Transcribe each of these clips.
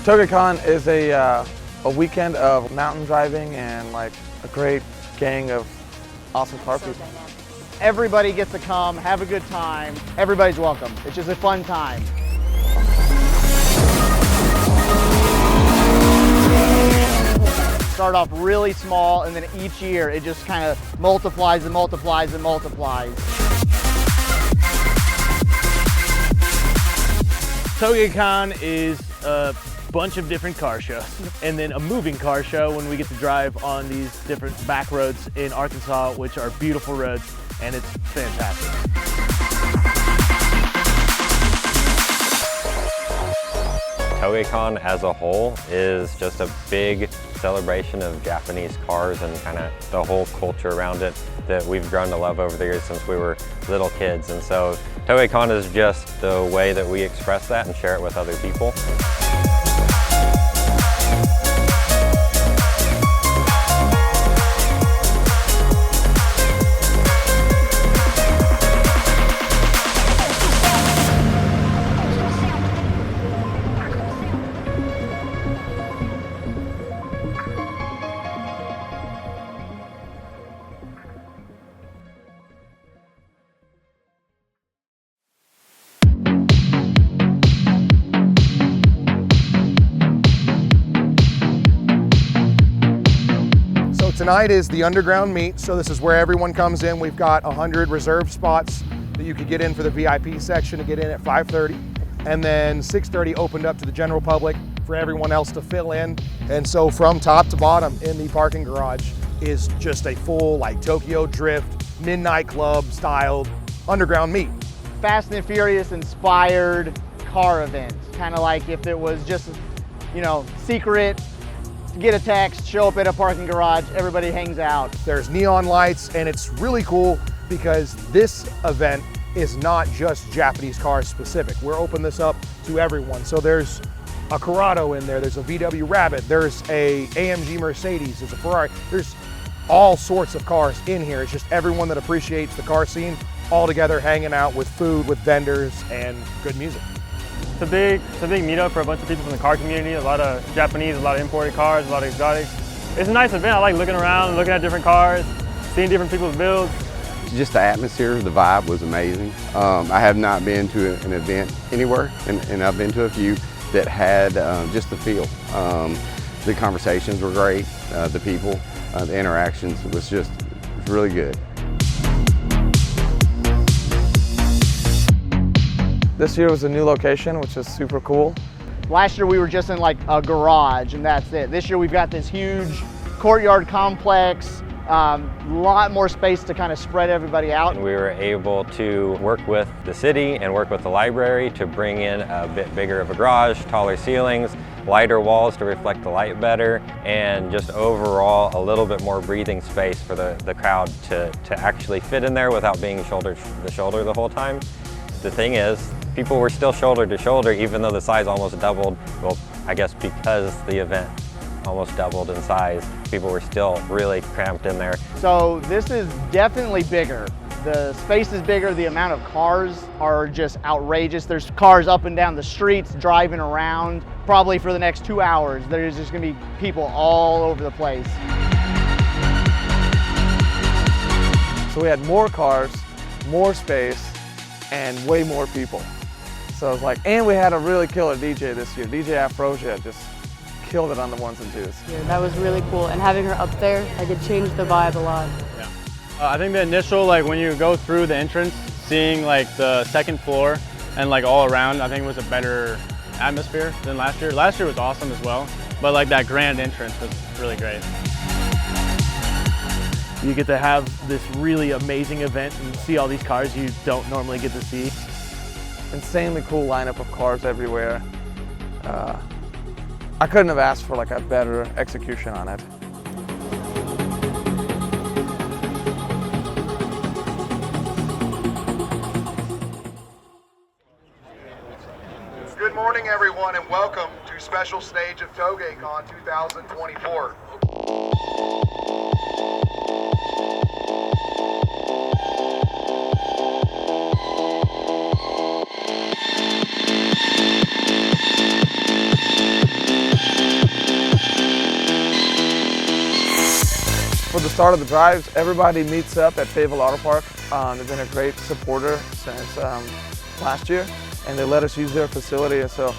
TougeCon is a weekend of mountain driving and like a great gang of awesome car people. Everybody gets to come, have a good time. Everybody's welcome. It's just a fun time. Start off really small, and then each year it just kind of multiplies and multiplies and multiplies. TougeCon is a bunch of different car shows, and then a moving car show when we get to drive on these different back roads in Arkansas, which are beautiful roads, and it's fantastic. TougeCon as a whole is just a big celebration of Japanese cars and kind of the whole culture around it that we've grown to love over the years since we were little kids. And so TougeCon is just the way that we express that and share it with other people. Tonight is the underground meet, so this is where everyone comes in. We've got 100 reserved spots that you could get in for the VIP section to get in at 5:30, and then 6:30 opened up to the general public for everyone else to fill in. And so from top to bottom in the parking garage is just a full like Tokyo Drift, midnight club styled underground meet. Fast and Furious inspired car event, kind of like if it was just, you know, secret. Get a text, show up at a parking garage, everybody hangs out. There's neon lights, and it's really cool because this event is not just Japanese cars specific. We're opening this up to everyone. So there's a Corrado in there, there's a VW Rabbit, there's a AMG Mercedes, there's a Ferrari. There's all sorts of cars in here. It's just everyone that appreciates the car scene all together hanging out with food, with vendors, and good music. It's a big meetup for a bunch of people from the car community, a lot of Japanese, a lot of imported cars, a lot of exotics. It's a nice event. I like looking around, looking at different cars, seeing different people's builds. Just the atmosphere, the vibe was amazing. I have not been to an event anywhere, and I've been to a few that had just the feel. The conversations were great, the people, the interactions was really good. This year was a new location, which is super cool. Last year we were just in like a garage and that's it. This year we've got this huge courtyard complex, lot more space to kind of spread everybody out. We were able to work with the city and work with the library to bring in a bit bigger of a garage, taller ceilings, lighter walls to reflect the light better, and just overall a little bit more breathing space for the crowd to actually fit in there without being shoulder to shoulder the whole time. The thing is, people were still shoulder to shoulder even though the size almost doubled. Well, I guess because the event almost doubled in size, people were still really cramped in there. So this is definitely bigger. The space is bigger, the amount of cars are just outrageous. There's cars up and down the streets driving around. Probably for the next 2 hours, there's just gonna be people all over the place. So we had more cars, more space, and way more people. So it was like, and we had a really killer DJ this year. DJ Afrosia just killed it on the ones and twos. Yeah, that was really cool, and having her up there, like it changed the vibe a lot. Yeah. I think the initial, like when you go through the entrance, seeing like the second floor and like all around, I think it was a better atmosphere than last year. Last year was awesome as well, but like that grand entrance was really great. You get to have this really amazing event and see all these cars you don't normally get to see. Insanely cool lineup of cars everywhere. I couldn't have asked for like a better execution on it. Good morning, everyone, and welcome to special stage of TougeCon 2024. For the start of the drives, everybody meets up at Fayetteville Auto Park. They've been a great supporter since last year, and they let us use their facility. So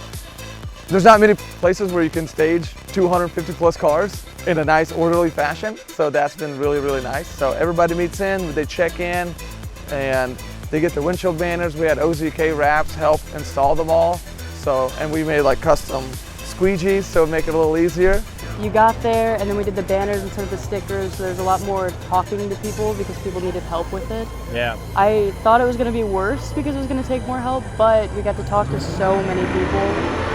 there's not many places where you can stage 250 plus cars in a nice, orderly fashion. So that's been really, really nice. So everybody meets in, they check in, and they get the windshield banners. We had OZK wraps help install them all. So, and we made like custom squeegees, so make it a little easier. You got there, and then we did the banners instead of the stickers, so there's a lot more talking to people because people needed help with it. Yeah. I thought it was going to be worse because it was going to take more help, but we got to talk to so many people,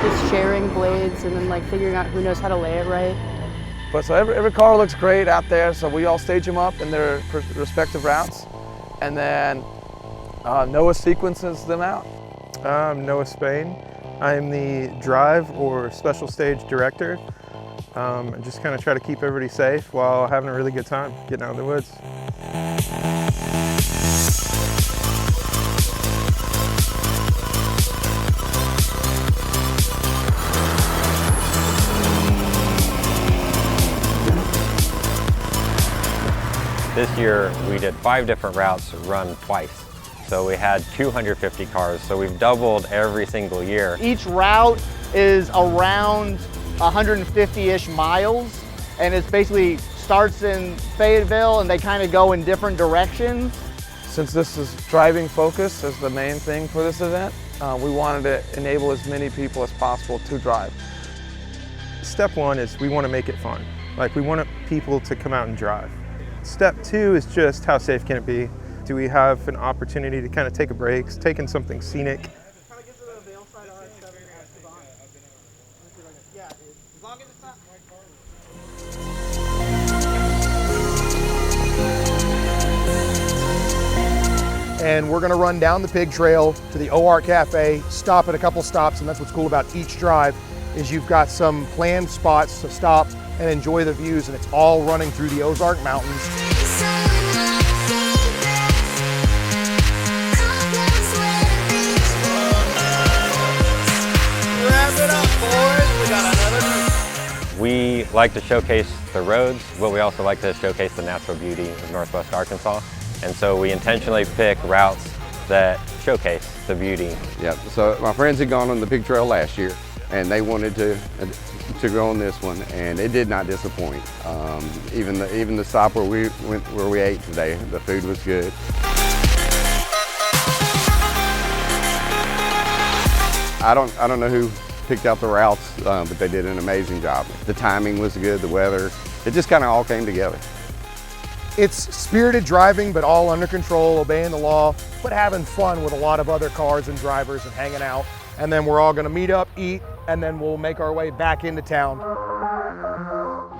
just sharing blades and then like figuring out who knows how to lay it right. But so every car looks great out there, so we all stage them up in their respective routes, and then Noah sequences them out. I'm Noah Spain. I'm the drive or special stage director. And just kind of try to keep everybody safe while having a really good time getting out in the woods. This year we did 5 different routes run twice. So we had 250 cars, so we've doubled every single year. Each route is around 150-ish miles, and it's basically starts in Fayetteville and they kind of go in different directions. Since this is driving focus as the main thing for this event, we wanted to enable as many people as possible to drive. Step 1 is we want to make it fun. Like, we want people to come out and drive. Step 2 is just how safe can it be? Do we have an opportunity to kind of take a break, take in something scenic? And we're gonna run down the pig trail to the OR Cafe, stop at a couple stops, and that's what's cool about each drive, is you've got some planned spots to stop and enjoy the views, and it's all running through the Ozark Mountains. We like to showcase the roads, but we also like to showcase the natural beauty of Northwest Arkansas. And so we intentionally pick routes that showcase the beauty. Yep, so my friends had gone on the pig trail last year, and they wanted to go on this one, and it did not disappoint. Even the stop where we ate today, the food was good. I don't know who picked out the routes, but they did an amazing job. The timing was good, the weather, it just kind of all came together. It's spirited driving, but all under control, obeying the law, but having fun with a lot of other cars and drivers and hanging out. And then we're all gonna meet up, eat, and then we'll make our way back into town.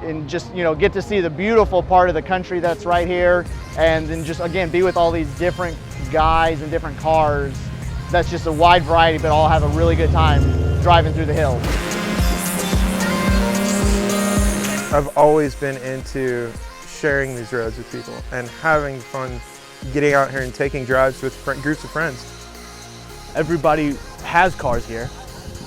And just, you know, get to see the beautiful part of the country that's right here, and then just, again, be with all these different guys and different cars. That's just a wide variety, but all have a really good time driving through the hills. I've always been into sharing these roads with people and having fun getting out here and taking drives with groups of friends. Everybody has cars here,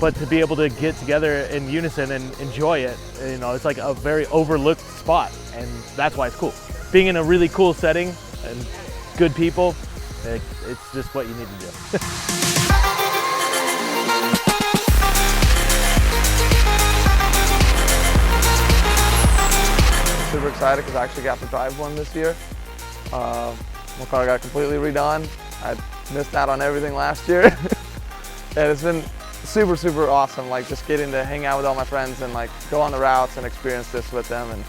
but to be able to get together in unison and enjoy it, you know, it's like a very overlooked spot, and that's why it's cool. Being in a really cool setting and good people, it's just what you need to do. Super excited because I actually got to drive one this year. My car got completely redone. I missed out on everything last year. And it's been super, super awesome, like just getting to hang out with all my friends and like go on the routes and experience this with them and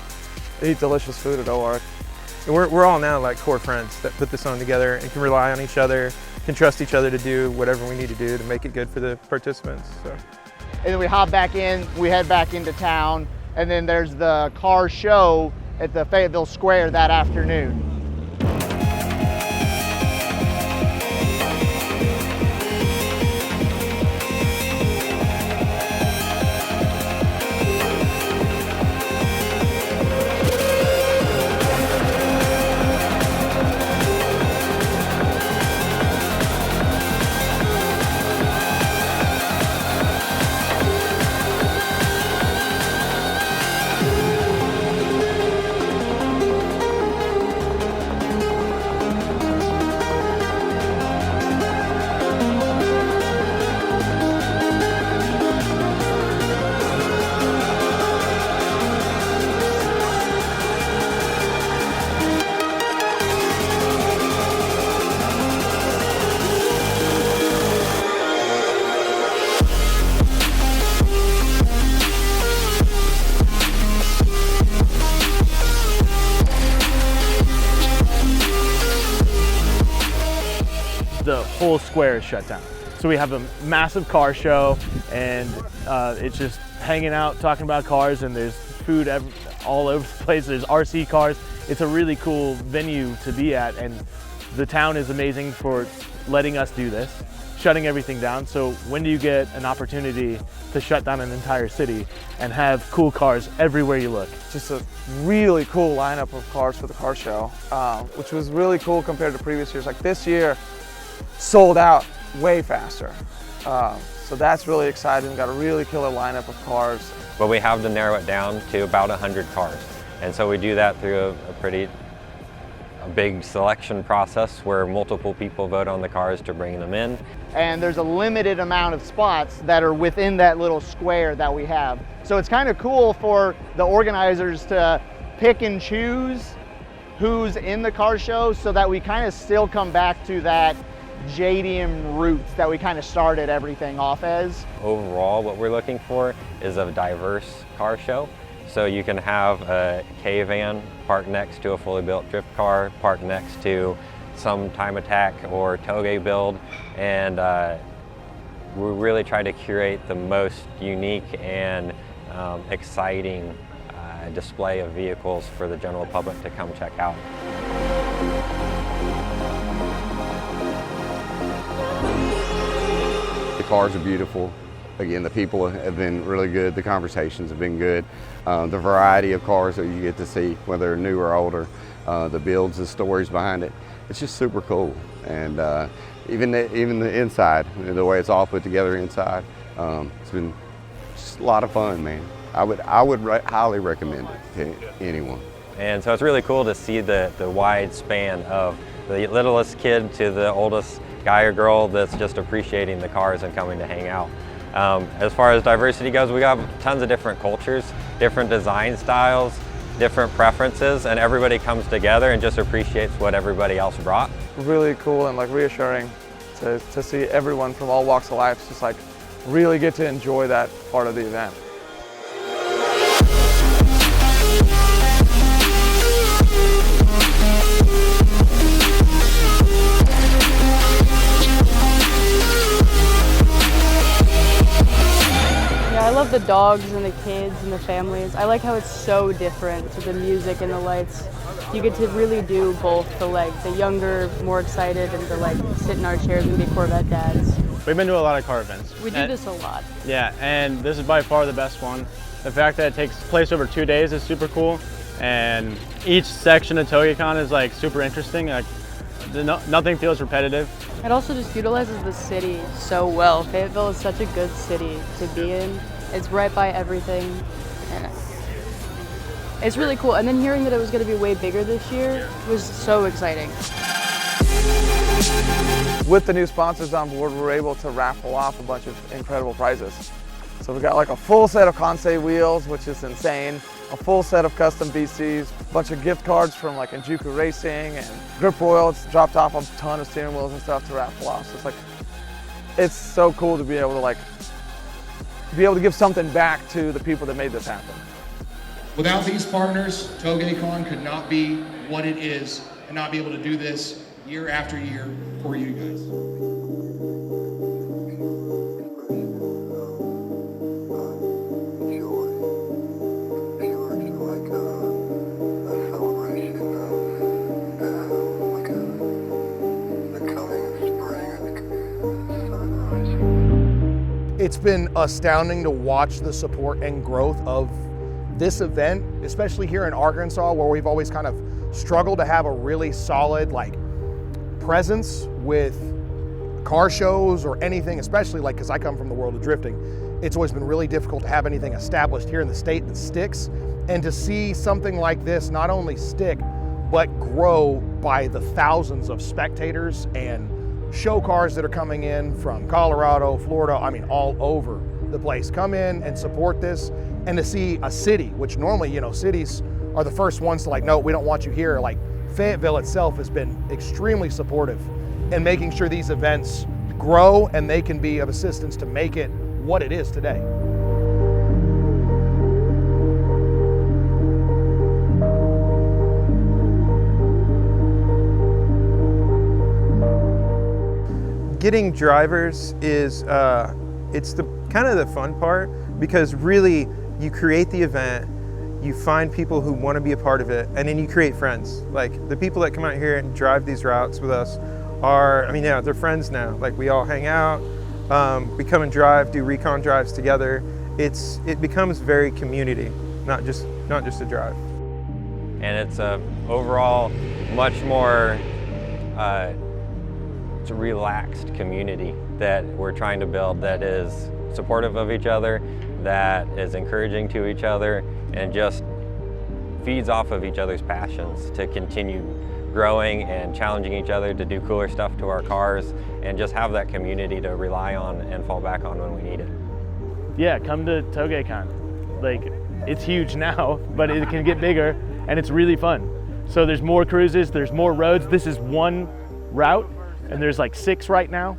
eat delicious food at OARC. And we're all now like core friends that put this on together and can rely on each other, can trust each other to do whatever we need to do to make it good for the participants. So. And then we hop back in, we head back into town, and then there's the car show at the Fayetteville Square that afternoon. whole square is shut down. So we have a massive car show, and it's just hanging out, talking about cars, and there's food all over the place. There's RC cars. It's a really cool venue to be at, and the town is amazing for letting us do this, shutting everything down. So when do you get an opportunity to shut down an entire city and have cool cars everywhere you look? Just a really cool lineup of cars for the car show, which was really cool compared to previous years. Like this year, sold out way faster. So that's really exciting. Got a really killer lineup of cars. But we have to narrow it down to about 100 cars. And so we do that through a big selection process where multiple people vote on the cars to bring them in. And there's a limited amount of spots that are within that little square that we have. So it's kind of cool for the organizers to pick and choose who's in the car show so that we kind of still come back to that JDM roots that we kind of started everything off as. Overall, what we're looking for is a diverse car show. So you can have a K-van parked next to a fully built drift car, parked next to some time attack or toge build, and we really try to curate the most unique and exciting display of vehicles for the general public to come check out. The cars are beautiful. Again, the people have been really good. The conversations have been good. The variety of cars that you get to see, whether they're new or older, the builds, the stories behind it, it's just super cool. And even the inside, the way it's all put together inside, it's been just a lot of fun, man. I would highly recommend it to anyone. And so it's really cool to see the wide span of the littlest kid to the oldest guy or girl that's just appreciating the cars and coming to hang out. As far as diversity goes, we got tons of different cultures, different design styles, different preferences, and everybody comes together and just appreciates what everybody else brought. Really cool and like reassuring to see everyone from all walks of life just like really get to enjoy that part of the event. I love the dogs and the kids and the families. I like how it's so different to the music and the lights. You get to really do both the younger, more excited, and the sit in our chairs and be Corvette dads. We've been to a lot of car events. We do this a lot. Yeah, and this is by far the best one. The fact that it takes place over 2 days is super cool, and each section of TougeCon is super interesting. Nothing feels repetitive. It also just utilizes the city so well. Fayetteville is such a good city to be in. It's right by everything. And it's really cool. And then hearing that it was going to be way bigger this year was so exciting. With the new sponsors on board, we're able to raffle off a bunch of incredible prizes. So we got a full set of Kansei wheels, which is insane, a full set of custom BCs, a bunch of gift cards from Enjuku Racing and Grip Royal. It's dropped off a ton of steering wheels and stuff to raffle off. So it's so cool to be able to give something back to the people that made this happen. Without these partners, TougeCon could not be what it is and not be able to do this year after year for you guys. It's been astounding to watch the support and growth of this event, especially here in Arkansas, where we've always kind of struggled to have a really solid presence with car shows or anything, especially because I come from the world of drifting. It's always been really difficult to have anything established here in the state that sticks, and to see something like this not only stick, but grow by the thousands of spectators and show cars that are coming in from Colorado, Florida, all over the place, come in and support this, and to see a city, which normally, cities are the first ones to no, we don't want you here. Fayetteville itself has been extremely supportive in making sure these events grow and they can be of assistance to make it what it is today. getting drivers is it's the kind of the fun part, because really you create the event, you find people who want to be a part of it, and then you create friends. Like the people that come out here and drive these routes with us are, I mean, yeah, they're friends now. Like we all hang out, we come and drive, do recon drives together. It becomes very community, not just a drive. And it's a overall much more it's a relaxed community that we're trying to build, that is supportive of each other, that is encouraging to each other, and just feeds off of each other's passions to continue growing and challenging each other to do cooler stuff to our cars, and just have that community to rely on and fall back on when we need it. Yeah, come to TougeCon. Like, it's huge now, but it can get bigger, and it's really fun. So there's more cruises, there's more roads. This is one route, and there's like 6 right now.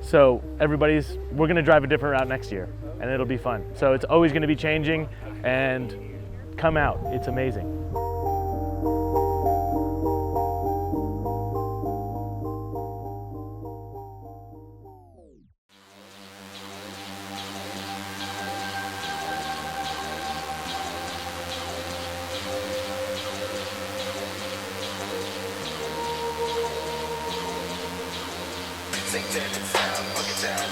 So we're gonna drive a different route next year, and it'll be fun. So it's always gonna be changing, and come out, it's amazing. St. Dennis, Bucket Town.